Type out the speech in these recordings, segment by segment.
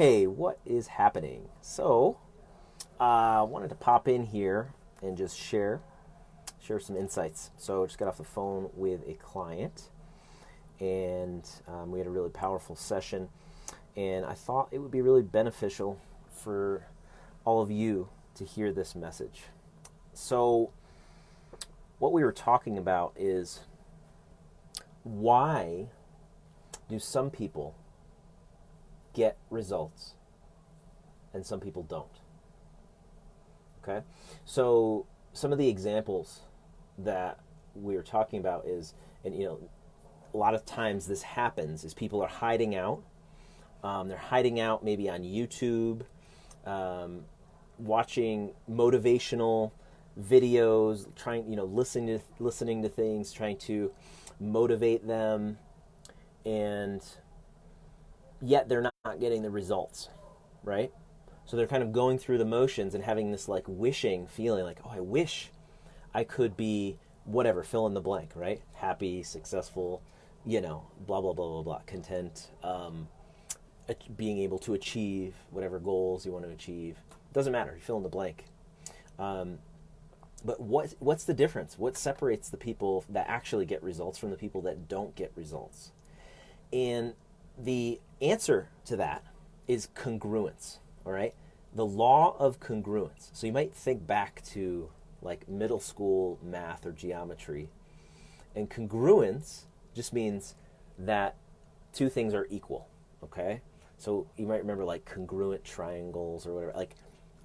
Hey, what is happening? I wanted to pop in here and just share some insights. So, I just got off the phone with a client, and we had a really powerful session. And I thought it would be really beneficial for all of you to hear this message. So, what we were talking about is why do some people get results and some people don't? Okay? So some of the examples that we were talking about is, and a lot of times this happens, is people are hiding out. They're hiding out maybe on YouTube, watching motivational videos, listening to things, trying to motivate them, and yet they're not getting the results, right? So they're kind of going through the motions and having this like wishing feeling like, oh, I wish I could be whatever, fill in the blank, right? Happy, successful, blah, blah, blah, blah, blah, content, being able to achieve whatever goals you want to achieve. Doesn't matter, you fill in the blank. But what's the difference? What separates the people that actually get results from the people that don't get results? And the answer to that is congruence, all right? The law of congruence. So you might think back to like middle school math or geometry. And congruence just means that two things are equal, okay? So you might remember like congruent triangles or whatever. Like,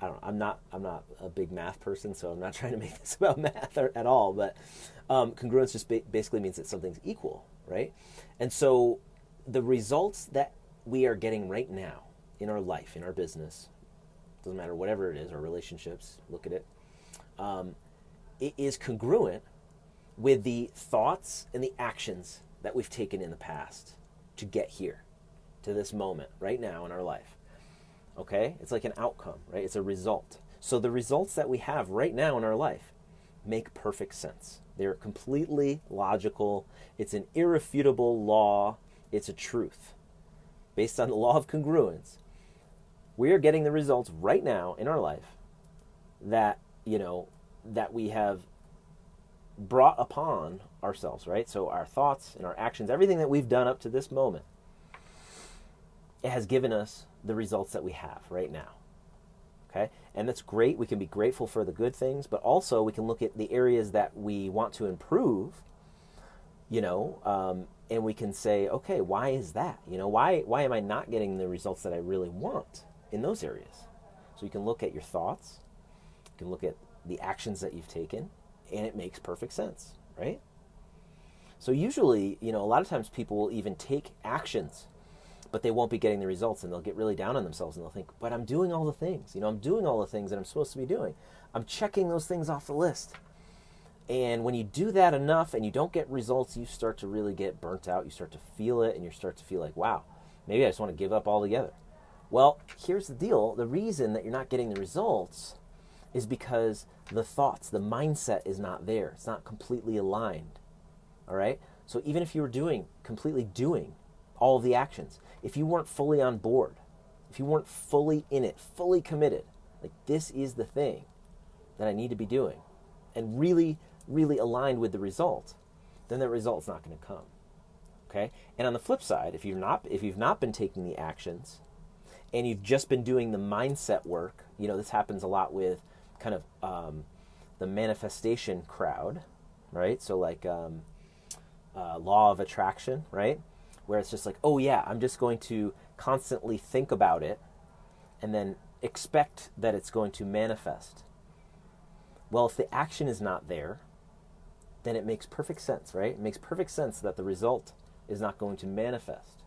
I don't know, I'm not a big math person, so I'm not trying to make this about math at all, but congruence just basically means that something's equal, right? And so the results that we are getting right now in our life, in our business, doesn't matter whatever it is, our relationships, look at it, it is congruent with the thoughts and the actions that we've taken in the past to get here, to this moment, right now in our life. Okay? It's like an outcome, right? It's a result. So the results that we have right now in our life make perfect sense. They're completely logical. It's an irrefutable law. It's a truth. Based on the law of congruence, we are getting the results right now in our life that, that we have brought upon ourselves, right? So our thoughts and our actions, everything that we've done up to this moment, it has given us the results that we have right now. Okay? And that's great. We can be grateful for the good things, but also we can look at the areas that we want to improve, and we can say, okay, why is that? Why am I not getting the results that I really want in those areas? So you can look at your thoughts, you can look at the actions that you've taken, and it makes perfect sense, right? So usually, a lot of times people will even take actions, but they won't be getting the results, and they'll get really down on themselves, and they'll think, but I'm doing all the things. I'm doing all the things that I'm supposed to be doing. I'm checking those things off the list. And when you do that enough and you don't get results, you start to really get burnt out. You start to feel it, and you start to feel like, wow, maybe I just want to give up altogether. Well, here's the deal. The reason that you're not getting the results is because the thoughts, the mindset is not there. It's not completely aligned. All right? So even if you were completely doing all of the actions, if you weren't fully on board, if you weren't fully in it, fully committed, like this is the thing that I need to be doing, and really, really aligned with the result, then the result's not going to come. Okay? And on the flip side, if you've not been taking the actions and you've just been doing the mindset work, this happens a lot with kind of the manifestation crowd, right? So like law of attraction, right? Where it's just like, oh yeah, I'm just going to constantly think about it and then expect that it's going to manifest. Well, if the action is not there, then it makes perfect sense, right? It makes perfect sense that the result is not going to manifest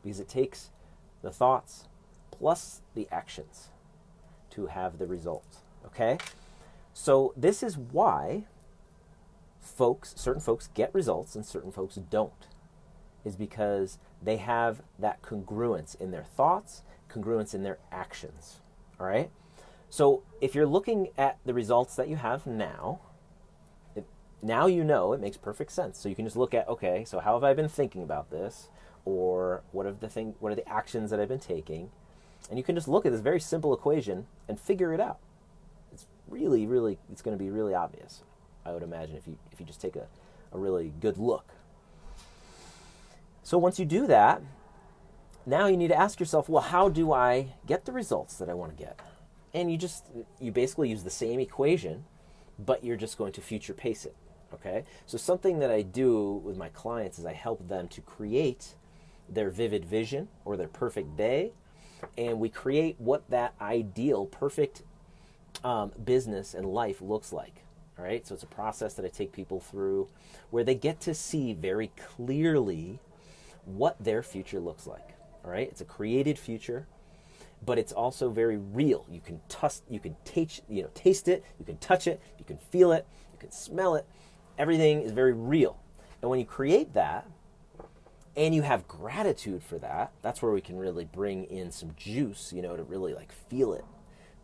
because it takes the thoughts plus the actions to have the result, okay? So this is why certain folks get results and certain folks don't, is because they have that congruence in their thoughts, congruence in their actions, all right? So if you're looking at the results that you have now, now it makes perfect sense. So you can just look at, okay, so how have I been thinking about this? Or what are the actions that I've been taking? And you can just look at this very simple equation and figure it out. It's really, really, it's going to be really obvious, I would imagine, if you just take a really good look. So once you do that, now you need to ask yourself, well, how do I get the results that I want to get? And you basically use the same equation, but you're just going to future pace it, okay? So something that I do with my clients is I help them to create their vivid vision or their perfect day, and we create what that ideal, perfect business and life looks like, all right? So it's a process that I take people through where they get to see very clearly what their future looks like, all right? It's a created future, but it's also very real. You can taste it, you can touch it, you can feel it, you can smell it. Everything is very real. And when you create that, and you have gratitude for that, that's where we can really bring in some juice, to really like feel it,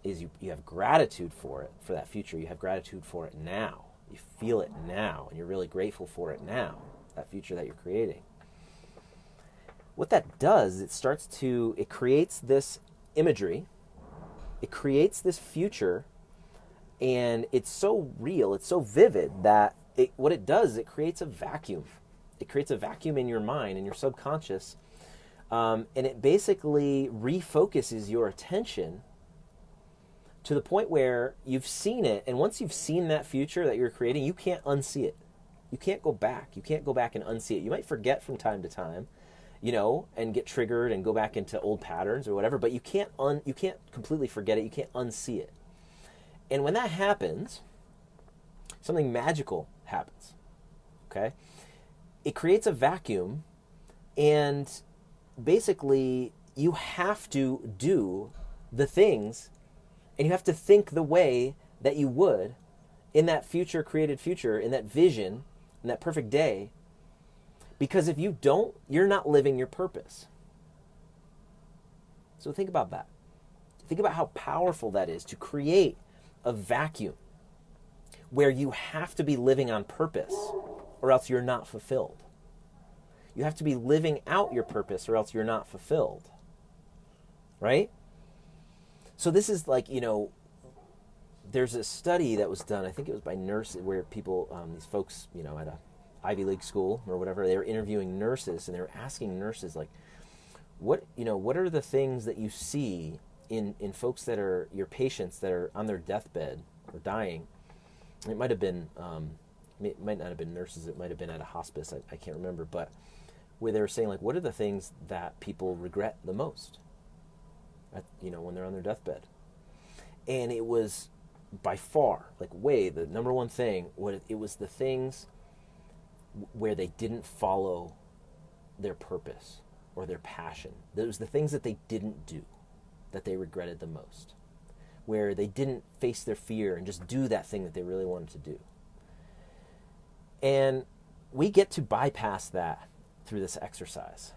is you have gratitude for it, for that future. You have gratitude for it now. You feel it now, and you're really grateful for it now, that future that you're creating. What that does, it creates this imagery, it creates this future, and it's so real, it's so vivid that what it does is it creates a vacuum. It creates a vacuum in your mind, in your subconscious, and it basically refocuses your attention to the point where you've seen it, and once you've seen that future that you're creating, you can't unsee it. You can't go back. You can't go back and unsee it. You might forget from time to time, and get triggered and go back into old patterns or whatever, but you can't completely forget it. You can't unsee it. And when that happens, something magical happens, okay? It creates a vacuum, and basically you have to do the things, and you have to think the way that you would in that created future, in that vision, in that perfect day. Because if you don't, you're not living your purpose. So think about that. Think about how powerful that is to create a vacuum where you have to be living on purpose or else you're not fulfilled. You have to be living out your purpose or else you're not fulfilled. Right? So this is like, there's a study that was done, I think it was by nurses, where people, these folks, at a Ivy League school or whatever, they were interviewing nurses, and they were asking nurses, like, what are the things that you see in folks that are your patients that are on their deathbed or dying? It might have been, it might not have been nurses, it might have been at a hospice, I can't remember, but where they were saying, like, what are the things that people regret the most, when they're on their deathbed? And it was by far, like the number one thing, it was the things where they didn't follow their purpose or their passion. It was the things that they didn't do that they regretted the most, where they didn't face their fear and just do that thing that they really wanted to do. And we get to bypass that through this exercise.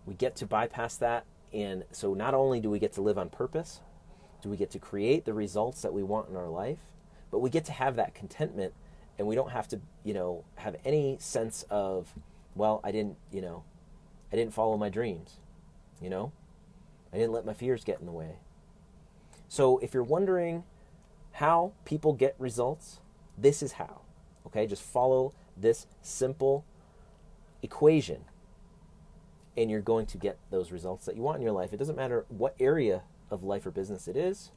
We get to bypass that, and so not only do we get to live on purpose, do we get to create the results that we want in our life, but we get to have that contentment. And we don't have to, have any sense of, well, I didn't follow my dreams, I didn't let my fears get in the way. So if you're wondering how people get results, this is how, okay? Just follow this simple equation, and you're going to get those results that you want in your life. It doesn't matter what area of life or business it is.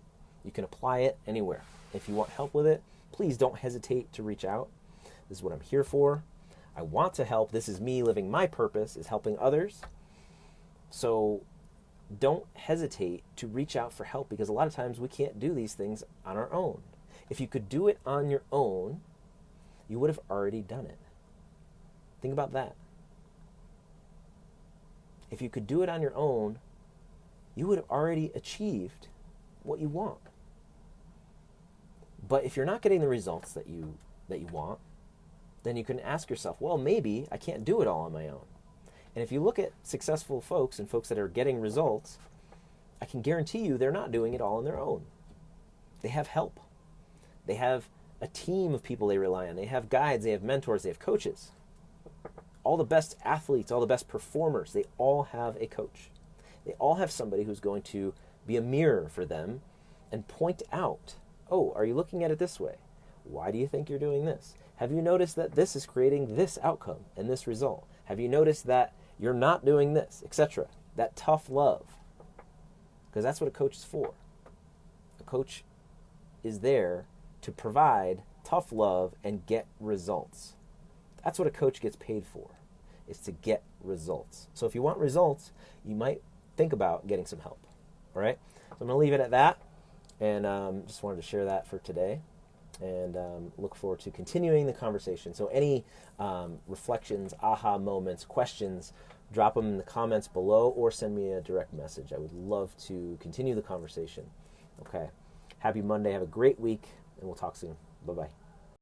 You can apply it anywhere. If you want help with it, please don't hesitate to reach out. This is what I'm here for. I want to help. This is me living my purpose, is helping others. So don't hesitate to reach out for help, because a lot of times we can't do these things on our own. If you could do it on your own, you would have already done it. Think about that. If you could do it on your own, you would have already achieved what you want. But if you're not getting the results that you want, then you can ask yourself, well, maybe I can't do it all on my own. And if you look at successful folks and folks that are getting results, I can guarantee you they're not doing it all on their own. They have help. They have a team of people they rely on. They have guides, they have mentors, they have coaches. All the best athletes, all the best performers, they all have a coach. They all have somebody who's going to be a mirror for them and point out, oh, are you looking at it this way? Why do you think you're doing this? Have you noticed that this is creating this outcome and this result? Have you noticed that you're not doing this, etc.? That tough love. Because that's what a coach is for. A coach is there to provide tough love and get results. That's what a coach gets paid for, is to get results. So if you want results, you might think about getting some help. All right? So I'm going to leave it at that. And just wanted to share that for today. And look forward to continuing the conversation. So any reflections, aha moments, questions, drop them in the comments below or send me a direct message. I would love to continue the conversation. Okay. Happy Monday. Have a great week, and we'll talk soon. Bye-bye.